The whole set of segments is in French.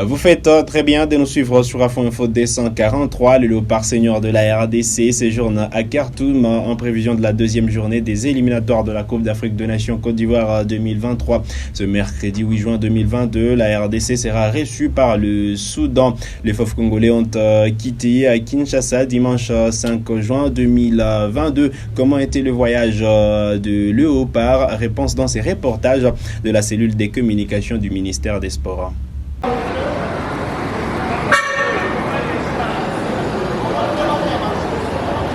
Vous faites très bien de nous suivre sur Afro Info D143. Le Léopard senior de la RDC séjourne à Khartoum en prévision de la deuxième journée des éliminatoires de la Coupe d'Afrique des Nations Côte d'Ivoire 2023. Ce mercredi 8 juin 2022, la RDC sera reçue par le Soudan. Les Fauves congolais ont quitté Kinshasa dimanche 5 juin 2022. Comment était le voyage de Léopard? Réponse dans ces reportages de la cellule des communications du ministère des Sports.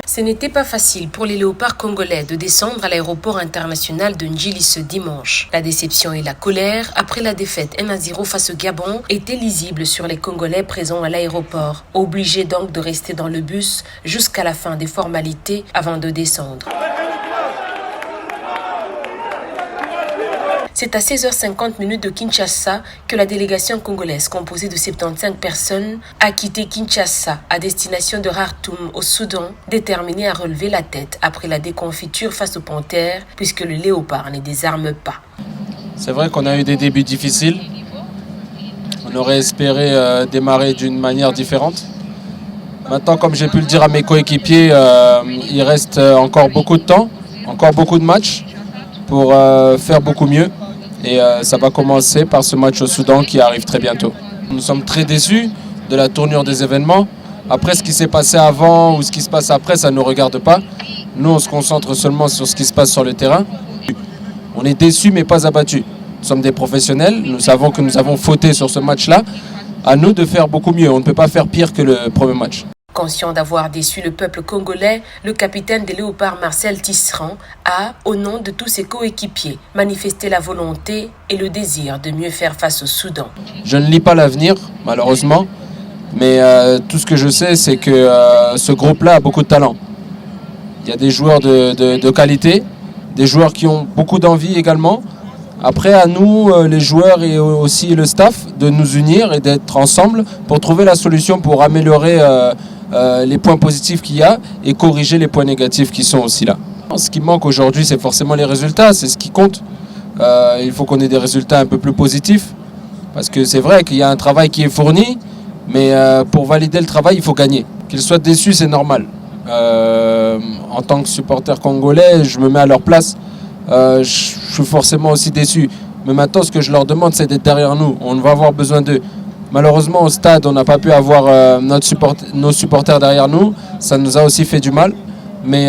Ce n'était pas facile pour les léopards congolais de descendre à l'aéroport international de Ndjili ce dimanche. La déception et la colère après la défaite 1-0 face au Gabon étaient lisibles sur les Congolais présents à l'aéroport, obligés donc de rester dans le bus jusqu'à la fin des formalités avant de descendre. C'est à 16h50 de Kinshasa que la délégation congolaise, composée de 75 personnes, a quitté Kinshasa à destination de Khartoum au Soudan, déterminée à relever la tête après la déconfiture face aux panthères, puisque le léopard ne désarme pas. C'est vrai qu'on a eu des débuts difficiles. On aurait espéré démarrer d'une manière différente. Maintenant, comme j'ai pu le dire à mes coéquipiers, il reste encore beaucoup de temps, encore beaucoup de matchs pour faire beaucoup mieux. Et ça va commencer par ce match au Soudan qui arrive très bientôt. Nous sommes très déçus de la tournure des événements. Après, ce qui s'est passé avant ou ce qui se passe après, ça ne nous regarde pas. Nous, on se concentre seulement sur ce qui se passe sur le terrain. On est déçus mais pas abattus. Nous sommes des professionnels, nous savons que nous avons fauté sur ce match-là. À nous de faire beaucoup mieux, on ne peut pas faire pire que le premier match. Conscient d'avoir déçu le peuple congolais, le capitaine des Léopards Marcel Tisserand a, au nom de tous ses coéquipiers, manifesté la volonté et le désir de mieux faire face au Soudan. Je ne lis pas l'avenir, malheureusement, mais tout ce que je sais, c'est que ce groupe-là a beaucoup de talent. Il y a des joueurs de qualité, des joueurs qui ont beaucoup d'envie également. Après, à nous, les joueurs et aussi le staff, de nous unir et d'être ensemble pour trouver la solution pour améliorer les points positifs qu'il y a et corriger les points négatifs qui sont aussi là. Ce qui manque aujourd'hui, c'est forcément les résultats, c'est ce qui compte. Il faut qu'on ait des résultats un peu plus positifs parce que c'est vrai qu'il y a un travail qui est fourni, mais pour valider le travail, il faut gagner. Qu'ils soient déçus, c'est normal. En tant que supporter congolais, je me mets à leur place. Je suis forcément aussi déçu. Mais maintenant, ce que je leur demande, c'est d'être derrière nous. On va avoir besoin d'eux. Malheureusement, au stade, on n'a pas pu avoir nos supporters derrière nous. Ça nous a aussi fait du mal. Mais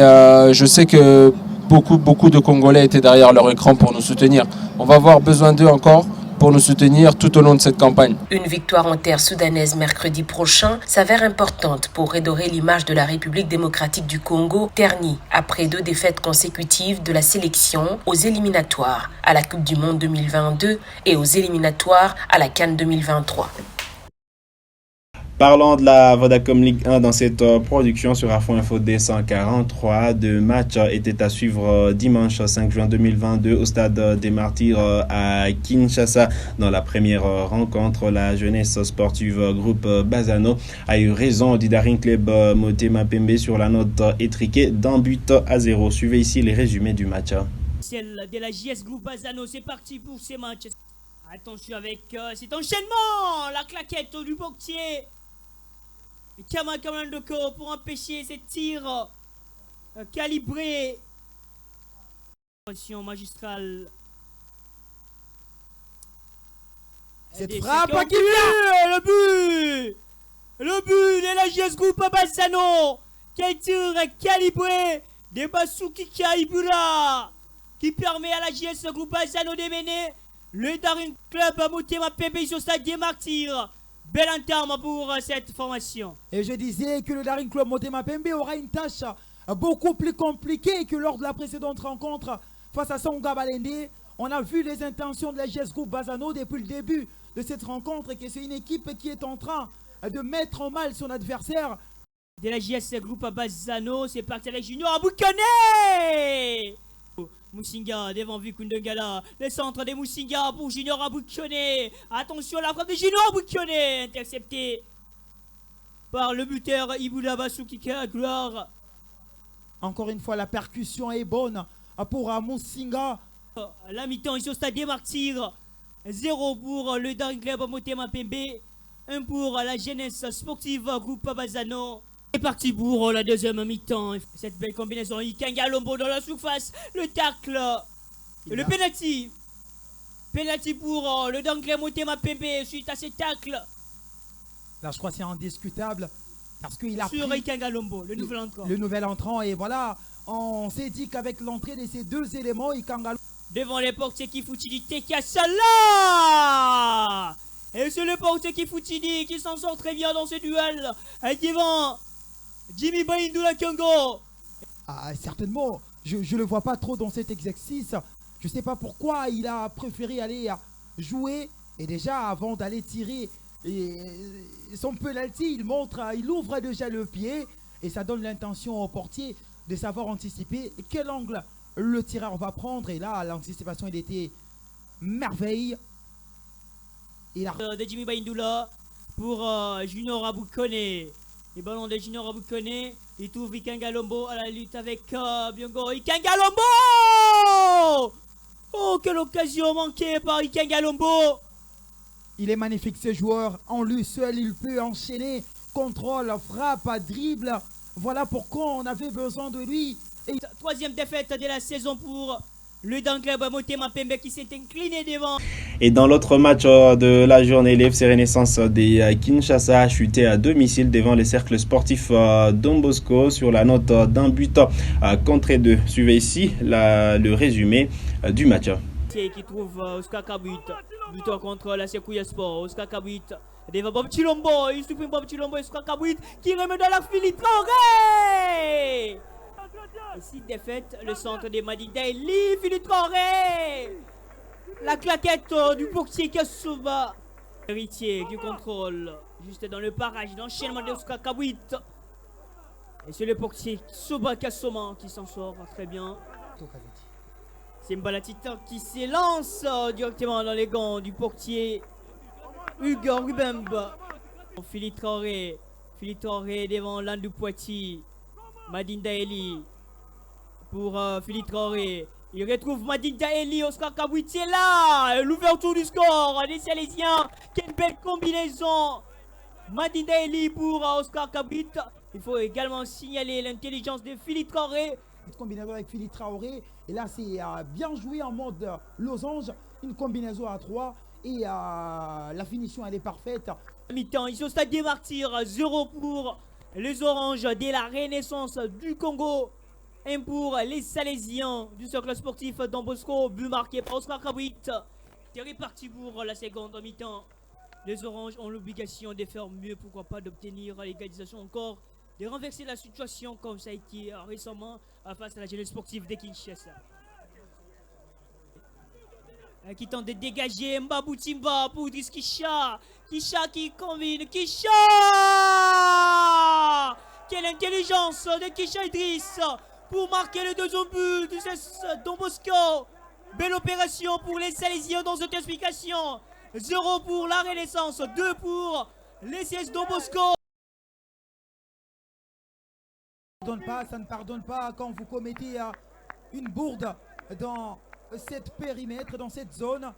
je sais que beaucoup de Congolais étaient derrière leur écran pour nous soutenir. On va avoir besoin d'eux encore pour nous soutenir tout au long de cette campagne. Une victoire en terre soudanaise mercredi prochain s'avère importante pour redorer l'image de la République démocratique du Congo, ternie après 2 défaites consécutives de la sélection aux éliminatoires à la Coupe du Monde 2022 et aux éliminatoires à la CAN 2023. Parlons de la Vodacom Ligue 1 dans cette production sur Afro Info D143. 2 matchs étaient à suivre dimanche 5 juin 2022 au stade des Martyrs à Kinshasa. Dans la première rencontre, la jeunesse sportive groupe Bazano a eu raison du Daring Club Motema Pembe sur la note étriquée d'1-0. Suivez ici les résumés du match. Celle de la JS Groupe Bazano, c'est parti pour ces matchs. Attention avec cet enchaînement, la claquette du boxer. Kamakaman Doko pour empêcher ces tirs calibrés. Attention magistrale. Cette frappe qui vient, le but de la JS Groupe Bazano. Quel tir calibré de Basuki Kaibura qui permet à la JS Groupe Bazano de mener le Daring Club Motema Pembe sur stade des Martyrs. Bel entame pour cette formation. Et je disais que le Daring Club Motema Pembe aura une tâche beaucoup plus compliquée que lors de la précédente rencontre face à Songa Balende. On a vu les intentions de la JS Group Bazano depuis le début de cette rencontre et que c'est une équipe qui est en train de mettre en mal son adversaire. De la JS Group Bazano, c'est parti avec Junior Aboukane. Moussinga devant Vikundengala, le centre de Moussinga pour Junior Aboukane. Attention, la frappe de Junior Aboukane, interceptée par le buteur Iboula Basuki Gloire. Encore une fois, la percussion est bonne pour Moussinga. La mi-temps ici au stade des Martyrs. 0 pour le Daring Club Motema Pembe. Un pour la jeunesse sportive groupe Bazano. C'est parti pour la deuxième mi-temps. Cette belle combinaison. Ikenga Lombo dans la surface. Le tacle. Le penalty. Penalty pour le Danglais Motema Pembe suite à ces tacles. Là, je crois que c'est indiscutable. Parce qu'il a sur pris Ikenga Lombo, le nouvel entrant. Le nouvel entrant. Et voilà, on s'est dit qu'avec l'entrée de ces deux éléments, Ikenga Lombo. Devant les portiers qui Foutini Teka Salah. Et c'est le portier qui Foutini qui s'en sort très bien dans ce duel. Devant Jimmy Baindula Congo. Ah, certainement, je ne le vois pas trop dans cet exercice. Je ne sais pas pourquoi il a préféré aller jouer. Et déjà, avant d'aller tirer son penalty, il ouvre déjà le pied. Et ça donne l'intention au portier de savoir anticiper quel angle le tireur va prendre. Et là, l'anticipation, il était merveille. De Jimmy Baindula pour Junior Aboukone. Les ballons de Junior Aboukone. Il trouve Ikenga Lombo à la lutte avec Biongo. Ikenga Lombo! Oh, quelle occasion manquée par Ikenga Lombo! Il est magnifique ce joueur. En lui seul, il peut enchaîner. Contrôle, frappe, dribble. Voilà pourquoi on avait besoin de lui. Et... Troisième défaite de la saison pour le Danglais Motema Pembe qui s'est incliné devant. Et dans l'autre match de la journée, l'FC Renaissance des Kinshasa a chuté à domicile devant les cercles sportifs Don Bosco sur la note d'un but contre 2. Suivez ici le résumé du match. Qui trouve Oscar Kabut, buteur contre la Sekouya Sport. Oscar Kabut devant Bob Chilombo, il supprime Bob Chilombo et Oscar Kabut qui remet dans la Philippe Traoré. 6 défaites, le centre des Madindaeli, Philippe Traoré. La claquette du portier Kassouba. Héritier qui contrôle juste dans le barrage d'enchaînement de Oscar Kabut. Et c'est le portier Soba Kassoma qui s'en sort très bien. C'est Mbalatita qui s'élance directement dans les gants du portier Hugo Rubembe. Philippe Traoré devant Landou Poitiers. Madindaeli pour Philippe Traoré. Il retrouve Madindaeli, Oscar Kabut est là. L'ouverture du score des Salésiens. Quelle belle combinaison. Madindaeli pour Oscar Kabut. Il faut également signaler l'intelligence de Philippe Traoré. Une combinaison avec Philippe Traoré. Et là, c'est bien joué en mode losange. Une combinaison à 3. Et la finition, elle est parfaite. Mi-temps, ils sont au stade des Martyrs. 0 pour les Oranges de la Renaissance du Congo. 1 pour les Salésiens du cercle sportif Don Bosco. But marqué par Oscar Kabut. C'est reparti pour la seconde mi-temps. Les Oranges ont l'obligation de faire mieux. Pourquoi pas d'obtenir l'égalisation encore. De renverser la situation comme ça a été récemment face à la jeunesse sportive de Kinshasa. Qui tente de dégager Mbabou Timba pour Idriss Kisha. Kisha qui combine. Kisha! Quelle intelligence de Kisha Idriss pour marquer le deuxième but du CS Don Bosco. Belle opération pour les Salésiens dans cette explication. 0 pour la Renaissance, 2 pour les CS Don Bosco. Ça ne pardonne pas quand vous commettez une bourde dans cette périmètre, dans cette zone.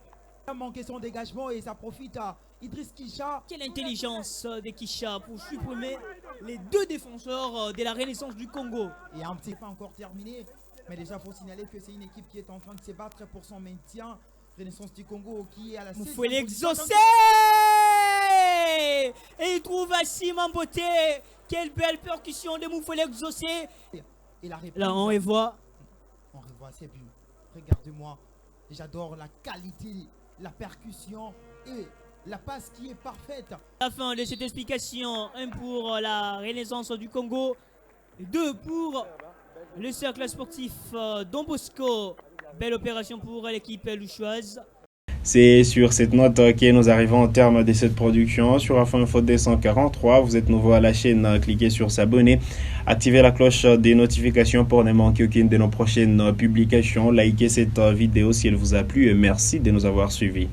Il a manqué son dégagement et ça profite à Idriss Kisha. Quelle intelligence de Kisha pour supprimer les deux défenseurs de la Renaissance du Congo. Et un petit peu encore terminé, mais déjà il faut signaler que c'est une équipe qui est en train de se battre pour son maintien. Renaissance du Congo qui est à la 7e faut l'exaucer. Et il trouve Simon Beauté. Quelle belle percussion de Moufouel exaucé. Et la réponse, là on revoit. On revoit ses buts. Regardez-moi. J'adore la qualité, la percussion et la passe qui est parfaite. La fin de cette explication. 1 pour la Renaissance du Congo. 2 pour le cercle sportif Don Bosco. Belle opération pour l'équipe louchoise. C'est sur cette note que nous arrivons au terme de cette production. Sur Afin Info 243, vous êtes nouveau à la chaîne, cliquez sur s'abonner, activez la cloche des notifications pour ne manquer aucune de nos prochaines publications. Likez cette vidéo si elle vous a plu et merci de nous avoir suivis.